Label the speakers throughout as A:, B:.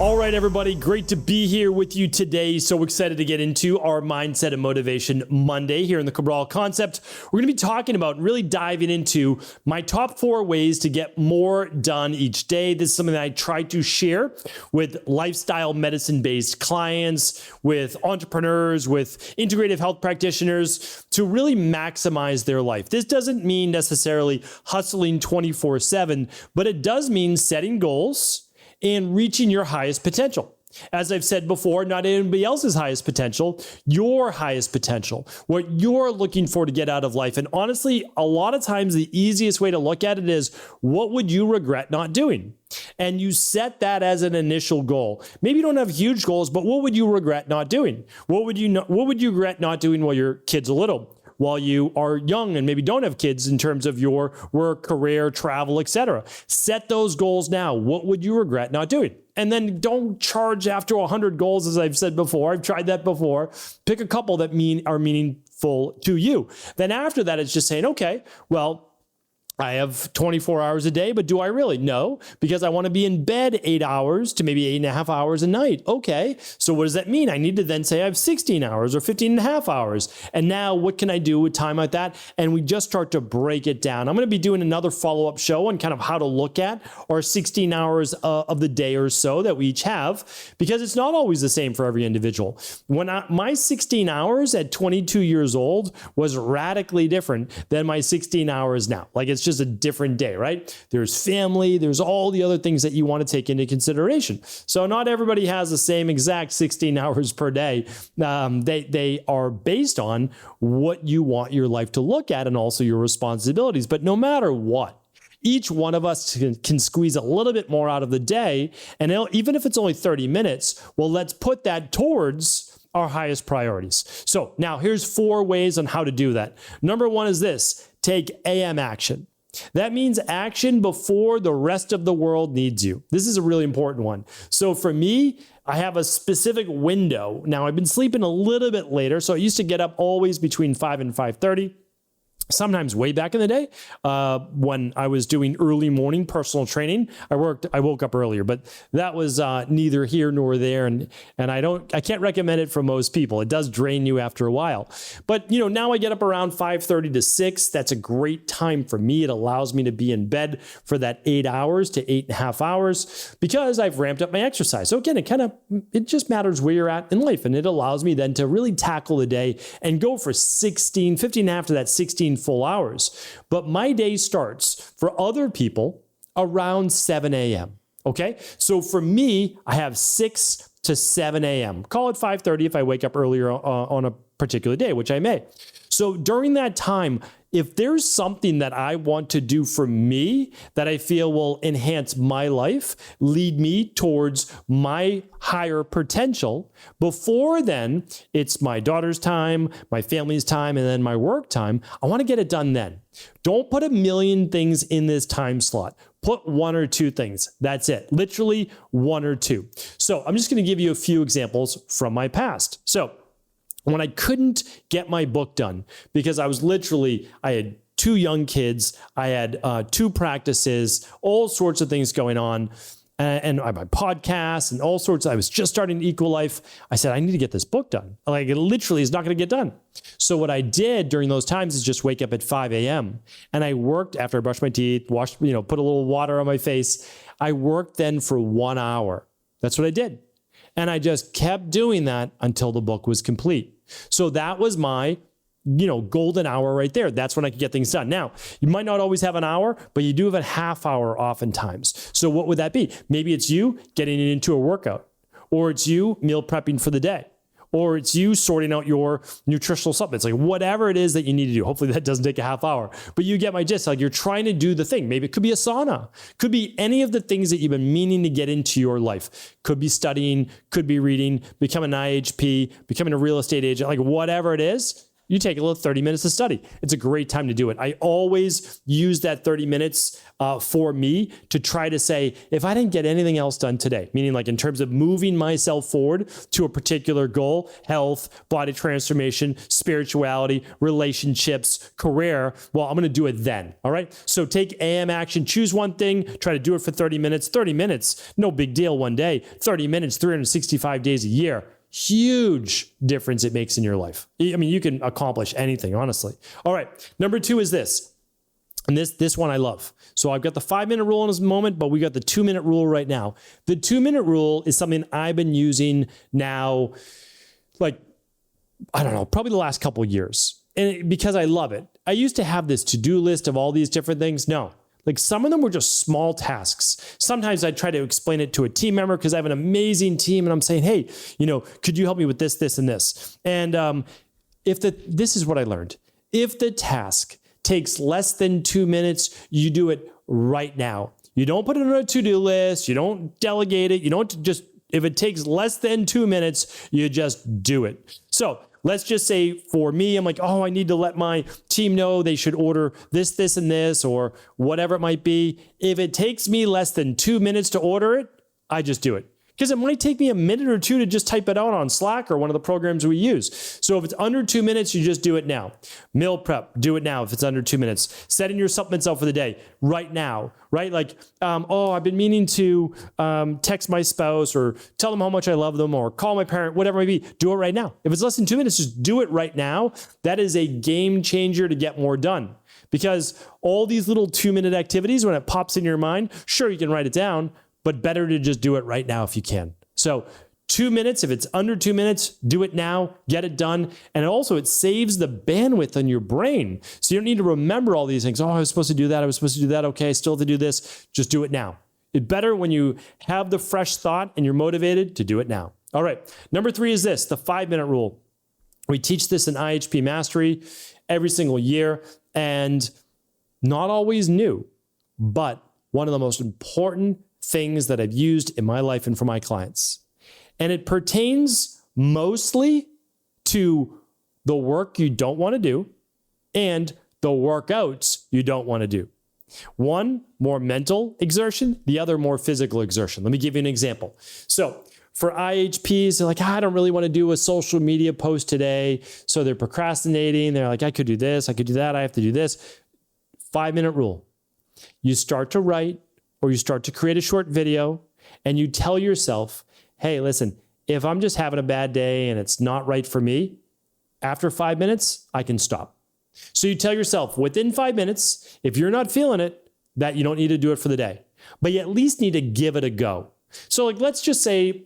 A: All right, everybody, great to be here with you today. So excited to get into our Mindset and Motivation Monday here in the Cabral Concept. We're going to be talking about and really diving into my top 4 ways to get more done each day. This is something that I try to share with lifestyle medicine-based clients, with entrepreneurs, with integrative health practitioners to really maximize their life. This doesn't mean necessarily hustling 24/7, but it does mean setting goals and reaching your highest potential. As I've said before, not anybody else's highest potential, your highest potential, what you're looking for to get out of life. And honestly, a lot of times the easiest way to look at it is, what would you regret not doing? And you set that as an initial goal. Maybe you don't have huge goals, but what would you regret not doing? What would you regret not doing while your kid's are little? While you are young and maybe don't have kids in terms of your work, career, travel, etc. Set those goals now. What would you regret not doing? And then don't charge after 100 goals, as I've said before. I've tried that before. Pick a couple that are meaningful to you. Then after that, it's just saying, okay, well, I have 24 hours a day, but do I really? No, because I want to be in bed 8 hours to maybe 8.5 hours a night. Okay, so what does that mean? I need to then say I have 16 hours or 15.5 hours. And now what can I do with time like that? And we just start to break it down. I'm going to be doing another follow-up show on kind of how to look at our 16 hours of the day or so that we each have, because it's not always the same for every individual. My 16 hours at 22 years old was radically different than my 16 hours now. Like, it's just a different day, right? There's family, there's all the other things that you want to take into consideration. So not everybody has the same exact 16 hours per day. They are based on what you want your life to look at and also your responsibilities. But no matter what, each one of us can squeeze a little bit more out of the day. And even if it's only 30 minutes, well, let's put that towards our highest priorities. So now here's 4 ways on how to do that. Number 1 is this: take AM action. That means action before the rest of the world needs you. This is a really important one. So for me, I have a specific window. Now, I've been sleeping a little bit later, so I used to get up always between 5 and 5:30. Sometimes way back in the day, when I was doing early morning personal training, I woke up earlier, but that was neither here nor there. And I can't recommend it for most people. It does drain you after a while. But now I get up around 5:30 to 6. That's a great time for me. It allows me to be in bed for that 8 hours to 8.5 hours because I've ramped up my exercise. So again, it just matters where you're at in life. And it allows me then to really tackle the day and go for 15 after that 16 full hours. But my day starts for other people around 7 a.m. Okay. So for me, I have 6 to 7 a.m. Call it 5:30 if I wake up earlier on a particular day, which I may. So during that time, if there's something that I want to do for me that I feel will enhance my life, lead me towards my higher potential, before then, it's my daughter's time, my family's time, and then my work time. I want to get it done then. Don't put a million things in this time slot. Put 1 or 2 things. That's it. Literally 1 or 2. So I'm just going to give you a few examples from my past. So when I couldn't get my book done because I had 2 young kids, I had 2 practices, all sorts of things going on, and my podcast and all sorts. I was just starting Equal Life. I said, I need to get this book done. Like, it literally is not going to get done. So what I did during those times is just wake up at 5 a.m. and I worked after I brushed my teeth, washed, put a little water on my face. I worked then for 1 hour. That's what I did. And I just kept doing that until the book was complete. So that was my, golden hour right there. That's when I could get things done. Now, you might not always have an hour, but you do have a half hour oftentimes. So what would that be? Maybe it's you getting into a workout, or it's you meal prepping for the day, or it's you sorting out your nutritional supplements, like whatever it is that you need to do. Hopefully that doesn't take a half hour, but you get my gist. Like, you're trying to do the thing. Maybe it could be a sauna, could be any of the things that you've been meaning to get into your life. Could be studying, could be reading, become an IHP, becoming a real estate agent, like whatever it is. you take a little 30 minutes to study. It's a great time to do it. I always use that 30 minutes for me to try to say, if I didn't get anything else done today, meaning like in terms of moving myself forward to a particular goal, health, body transformation, spirituality, relationships, career, well, I'm going to do it then. All right. So take AM action, choose one thing, try to do it for 30 minutes. 30 minutes, no big deal one day. 30 minutes, 365 days a year. Huge difference it makes in your life. I mean, you can accomplish anything, honestly. All right. Number 2 is this. And this one I love. So I've got the 5-minute rule in this moment, but we got the 2-minute rule right now. The 2-minute rule is something I've been using now, like, I don't know, probably the last couple of years. And because I love it. I used to have this to-do list of all these different things. No. Like some of them were just small tasks. Sometimes I try to explain it to a team member because I have an amazing team and I'm saying, hey, could you help me with this, this, and this? And this is what I learned. If the task takes less than 2 minutes, you do it right now. You don't put it on a to-do list. You don't delegate it. You don't just, if it takes less than 2 minutes, you just do it. So let's just say for me, I'm like, oh, I need to let my team know they should order this, this, and this, or whatever it might be. If it takes me less than 2 minutes to order it, I just do it. Because it might take me a minute or two to just type it out on Slack or one of the programs we use. So if it's under 2 minutes, you just do it now. Meal prep, do it now if it's under 2 minutes. Setting your supplements out for the day, right now, right? Like, I've been meaning to text my spouse or tell them how much I love them or call my parent, whatever it may be, do it right now. If it's less than 2 minutes, just do it right now. That is a game changer to get more done. Because all these little 2-minute activities, when it pops in your mind, sure, you can write it down, but better to just do it right now if you can. So 2 minutes, if it's under 2 minutes, do it now, get it done. And also it saves the bandwidth on your brain. So you don't need to remember all these things. Oh, I was supposed to do that. I was supposed to do that. Okay, I still have to do this. Just do it now. It's better when you have the fresh thought and you're motivated to do it now. All right. Number 3 is this, the 5-minute rule. We teach this in IHP Mastery every single year and not always new, but one of the most important things that I've used in my life and for my clients. And it pertains mostly to the work you don't want to do and the workouts you don't want to do. One, more mental exertion, the other more physical exertion. Let me give you an example. So for IHPs, they're like, I don't really want to do a social media post today. So they're procrastinating. They're like, I could do this, I could do that, I have to do this. 5-minute rule. You start to write, or you start to create a short video and you tell yourself, hey, listen, if I'm just having a bad day and it's not right for me, after 5 minutes, I can stop. So you tell yourself within 5 minutes, if you're not feeling it, that you don't need to do it for the day, but you at least need to give it a go. So like, let's just say,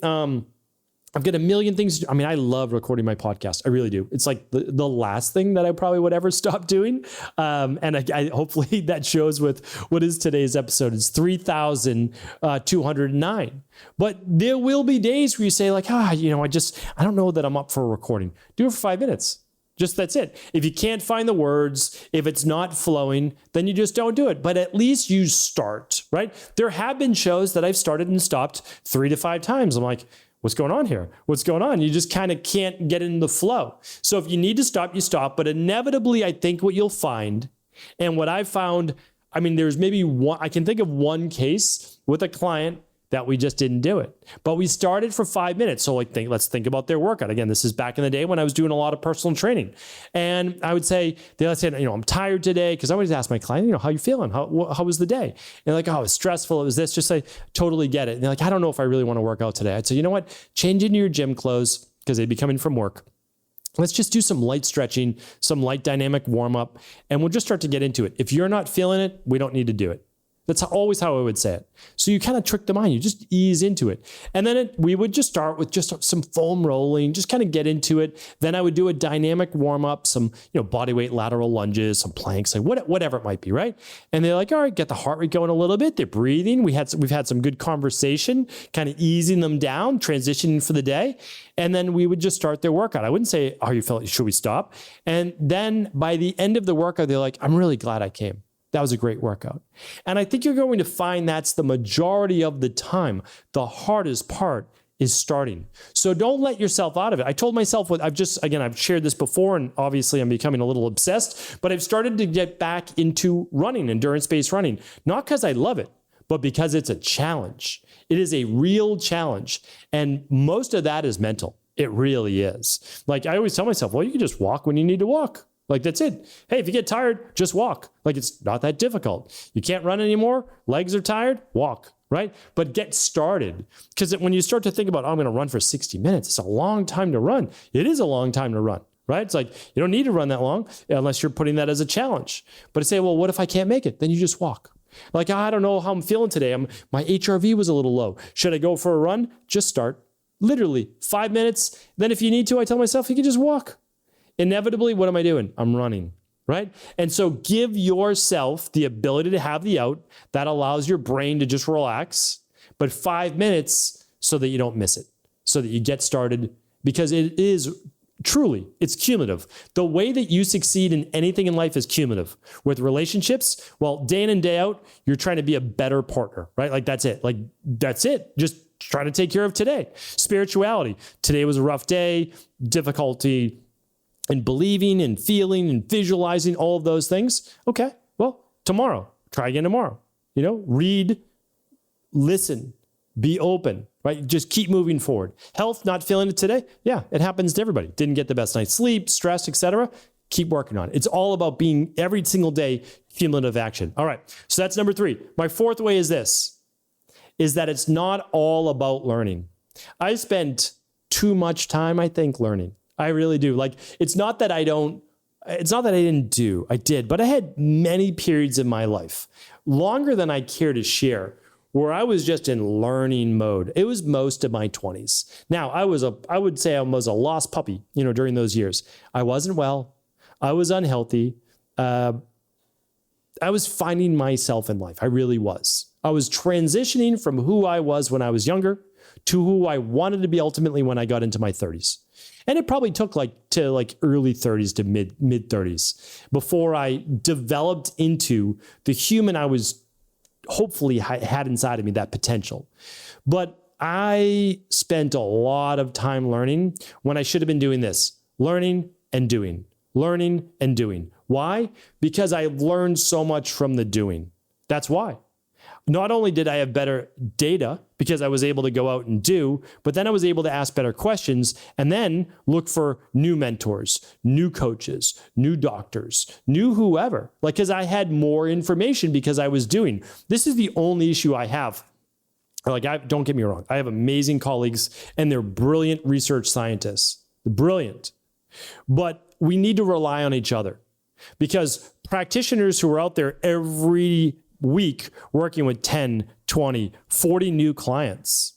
A: I've got a million things to do. I mean, I love recording my podcast. I really do. It's like the last thing that I probably would ever stop doing. And I hopefully that shows with what is today's episode. It's 3,209. But there will be days where you say like, I don't know that I'm up for a recording. Do it for 5 minutes. Just that's it. If you can't find the words, if it's not flowing, then you just don't do it. But at least you start, right? There have been shows that I've started and stopped 3 to 5 times. I'm like, what's going on here? What's going on? You just kind of can't get in the flow. So if you need to stop, you stop. But inevitably, I think what you'll find, and what I've found, I mean, there's maybe one, I can think of one case with a client that we just didn't do it. But we started for 5 minutes. So let's think about their workout. Again, this is back in the day when I was doing a lot of personal training. And I would say, I'm tired today, because I always ask my client, how you feeling? How was the day? And they're like, oh, it was stressful. It was this. Just say, totally get it. And they're like, I don't know if I really want to work out today. I'd say, you know what? Change into your gym clothes, because they'd be coming from work. Let's just do some light stretching, some light dynamic warm up, and we'll just start to get into it. If you're not feeling it, we don't need to do it. That's always how I would say it. So you kind of trick the mind. You just ease into it. And then we would just start with just some foam rolling, just kind of get into it. Then I would do a dynamic warm up, some body weight lateral lunges, some planks, like whatever it might be, right? And they're like, all right, get the heart rate going a little bit. They're breathing. We've had some good conversation, kind of easing them down, transitioning for the day. And then we would just start their workout. I wouldn't say, are you feeling, should we stop? And then by the end of the workout, they're like, I'm really glad I came. That was a great workout. And I think you're going to find that's the majority of the time. The hardest part is starting. So don't let yourself out of it. I told myself I've shared this before, and obviously I'm becoming a little obsessed, but I've started to get back into running, endurance-based running, not because I love it, but because it's a challenge. It is a real challenge. And most of that is mental. It really is. Like I always tell myself, well, you can just walk when you need to walk. Like that's it. Hey, if you get tired, just walk. Like it's not that difficult. You can't run anymore. Legs are tired, walk. Right? But get started. Because when you start to think about, I'm going to run for 60 minutes, it's a long time to run. It is a long time to run, right? It's like, you don't need to run that long unless you're putting that as a challenge. But to say, well, what if I can't make it? Then you just walk. Like, I don't know how I'm feeling today. My HRV was a little low. Should I go for a run? Just start. Literally 5 minutes. Then if you need to, I tell myself, you can just walk. Inevitably, what am I doing? I'm running. Right? And so give yourself the ability to have the out that allows your brain to just relax, but 5 minutes so that you don't miss it, so that you get started, because it is truly, it's cumulative. The way that you succeed in anything in life is cumulative. With relationships, well, day in and day out, you're trying to be a better partner, right? Like that's it. Like that's it. Just try to take care of today. Spirituality. Today was a rough day, difficulty and believing and feeling and visualizing all of those things. Okay, well, tomorrow, try again tomorrow. Read, listen, be open, right? Just keep moving forward. Health, not feeling it today. Yeah, it happens to everybody. Didn't get the best night's sleep, stress, etc. Keep working on it. It's all about being every single day cumulative action. All right, so that's number 3. My 4th way is that it's not all about learning. I spent too much time, I think, learning. I really do. Like, it's not that I didn't do, I did, but I had many periods in my life, longer than I care to share, where I was just in learning mode. It was most of my 20s. Now, I would say I was a lost puppy, during those years. I wasn't well. I was unhealthy. I was finding myself in life. I really was. I was transitioning from who I was when I was younger to who I wanted to be ultimately when I got into my 30s. And it probably took early 30s to mid 30s before I developed into the human I was hopefully had inside of me, that potential. But I spent a lot of time learning when I should have been doing this, learning and doing. Why? Because I learned so much from the doing. That's why. Not only did I have better data because I was able to go out and do, but then I was able to ask better questions and then look for new mentors, new coaches, new doctors, new whoever, because I had more information because I was doing. This is the only issue I have. Don't get me wrong. I have amazing colleagues and they're brilliant research scientists. They're brilliant. But we need to rely on each other because practitioners who are out there every week working with 10, 20, 40 new clients,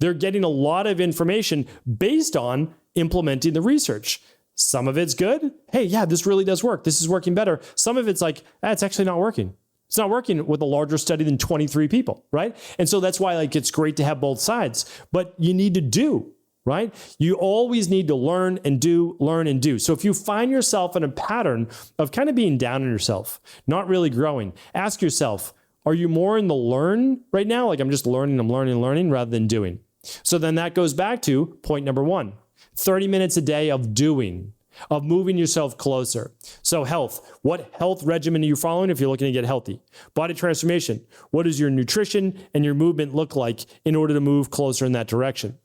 A: they're getting a lot of information based on implementing the research. Some of it's good. Hey, yeah, this really does work. This is working better. Some of it's like, it's actually not working. It's not working with a larger study than 23 people, right? And so that's why it's great to have both sides, but you need to do, right? You always need to learn and do. So if you find yourself in a pattern of kind of being down on yourself, not really growing, ask yourself, are you more in the learn right now? Like I'm just learning rather than doing. So then that goes back to point number 1, 30 minutes a day of doing, of moving yourself closer. So health, what health regimen are you following if you're looking to get healthy? Body transformation, what does your nutrition and your movement look like in order to move closer in that direction?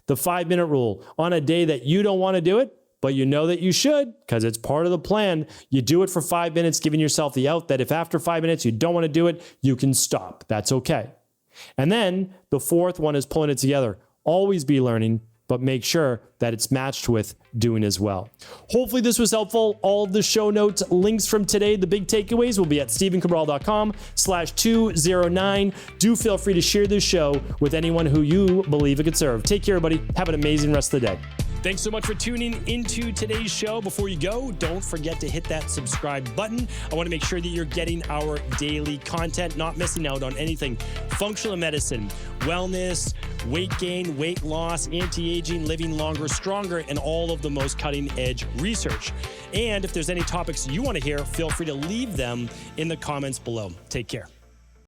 A: The 5-minute rule, on a day that you don't want to do it, but you know that you should because it's part of the plan, you do it for 5 minutes, giving yourself the out that if after 5 minutes you don't want to do it, you can stop. That's okay. And then the 4th one is pulling it together. Always be learning, but make sure that it's matched with doing as well. Hopefully this was helpful. All of the show notes, links from today, the big takeaways will be at stephencabral.com/209. Do feel free to share this show with anyone who you believe it could serve. Take care, everybody. Have an amazing rest of the day. Thanks so much for tuning into today's show. Before you go, don't forget to hit that subscribe button. I want to make sure that you're getting our daily content, not missing out on anything functional medicine, wellness, weight gain, weight loss, anti-aging, living longer, stronger, and all of the most cutting-edge research. And if there's any topics you want to hear, feel free to leave them in the comments below. Take care.